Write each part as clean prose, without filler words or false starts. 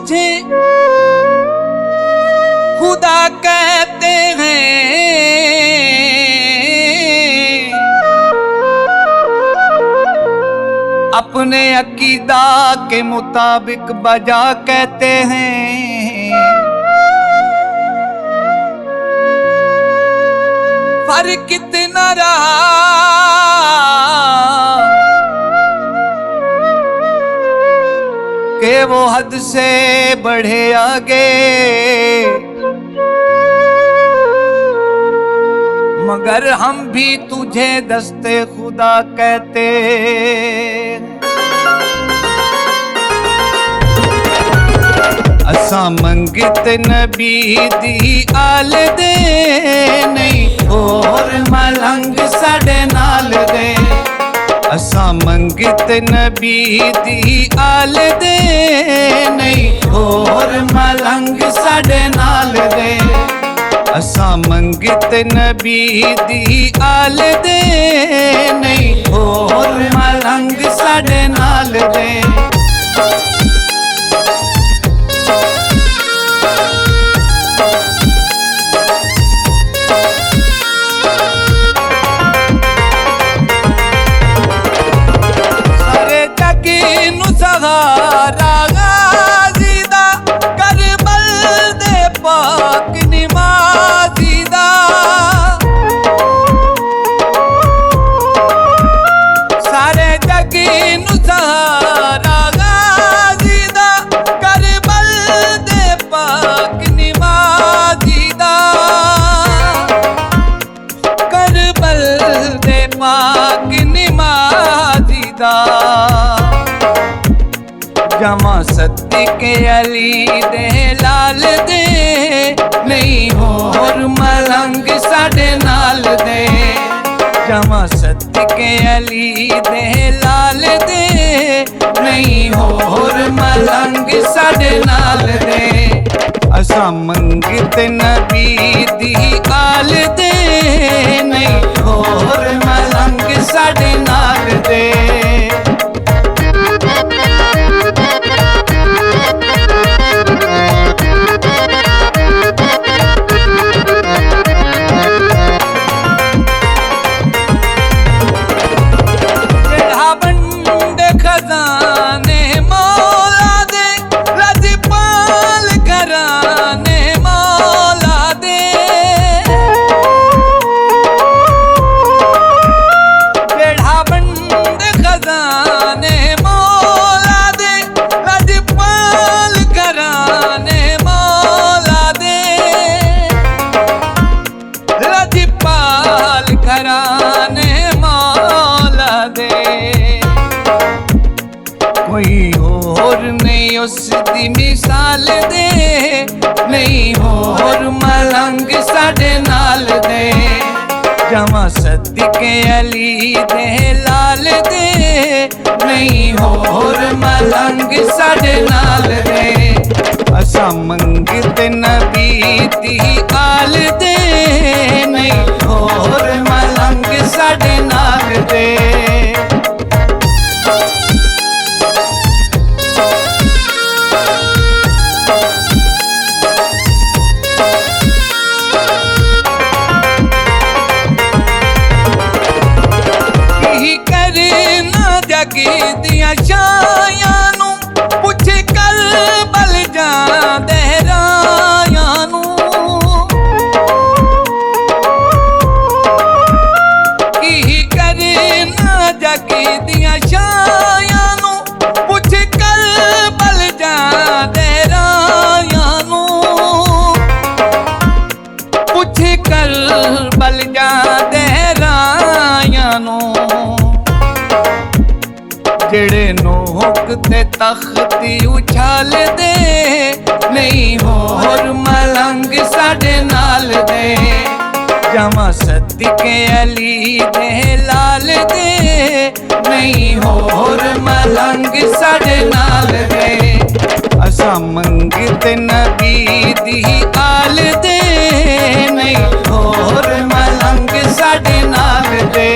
तुझे खुदा कहते हैं, अपने अकीदा के मुताबिक बजा कहते हैं। फर्क कितना रहा कि वो हद से बढ़े आगे, मगर हम भी तुझे दस्ते खुदा कहते। असा मंगित नबी दी आल दे, नहीं और मलंग साडे नाल दे। असा मंगित नबी दी आल दे, नहीं और मलंग साडे नाल दे। असा मंगित नबी दी आल दे, नहीं और मलंग साडे नाल दे। सारे जगी नू सहारा गाजी दा, करबल दे पाक निमाज़ी दा। सारे जगी नू सहारा गाजी दा, करबल दे पाक निमाज़ी दा। करबल दे पाक निमाज़ी दा। जमा सद्दीक़े अली दे लाल दे, नहीं होर मलंग साडे नाल दे। जमा सद्दीक़े अली दे लाल दे, नहीं होर मलंग साडे नाल दे। असा मंगित नबी दी आल दे, नहीं होर मलंग साडे नाल दे। खजाने मौला दे, लजपाल घराने मौला दे। बेड़ा बंद खजाने मौला दे, लजपाल घराने मौला दे। लजपाल घराने मौला दे। कोई और नहीं उस दी मिसाल दे, नहीं और मलंग साडे नाल दे। जमा सद्दीक़े अली दे लाल दे, नहीं और मलंग साडे नाल दे। असा मंगित नबी दी आल दे, नहीं और मलंग साडे नाल दे। जगी दिया शायां नू पुछ कर बल जा दहरायां नू। की करना जगी दिया शायां नू पुछ कर बल जा दहरायां नू। पुछ कर बल जा दहरायां नू। जेड़े नोक ते तख्ती उछाल दे, नहीं होर मलंग साडे नाल दे। जमा सद्दीक़े अली दे लाल दे, नहीं होर मलंग साडे नाल दे। असा मंगित नबी दी आल दे, नहीं होर मलंग साडे नाल दे।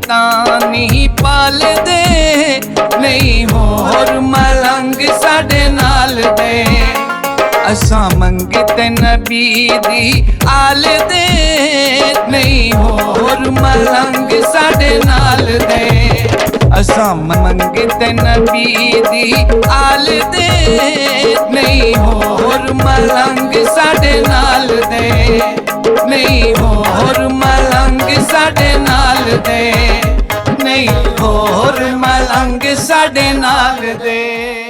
ਤਾਂ ਨਹੀਂ ਪਾਲਦੇ, ਨਹੀਂ ਹੋਰ ਮਲੰਗ ਸਾਡੇ ਨਾਲ ਦੇ। ਅਸਾਂ ਮੰਗਤੇ ਨਬੀ ਦੀ ਆਲ ਦੇ, ਨਹੀਂ ਹੋਰ ਮਲੰਗ ਸਾਡੇ ਨਾਲ ਦੇ। ਅਸਾਂ ਮੰਗਤੇ ਨਬੀ ਦੀ ਆਲ ਦੇ, ਨਹੀਂ ਹੋਰ ਮਲੰਗ ਸਾਡੇ ਨਾਲ ਦੇ, ਨਹੀਂ ਹੋਰ ਮਲੰਗ ਸਾਡੇ ਨਾਲ ਦੇ, ਨਹੀਂ ਹੋਰ ਮਲੰਗ ਸਾਡੇ ਨਾਲ ਦੇ।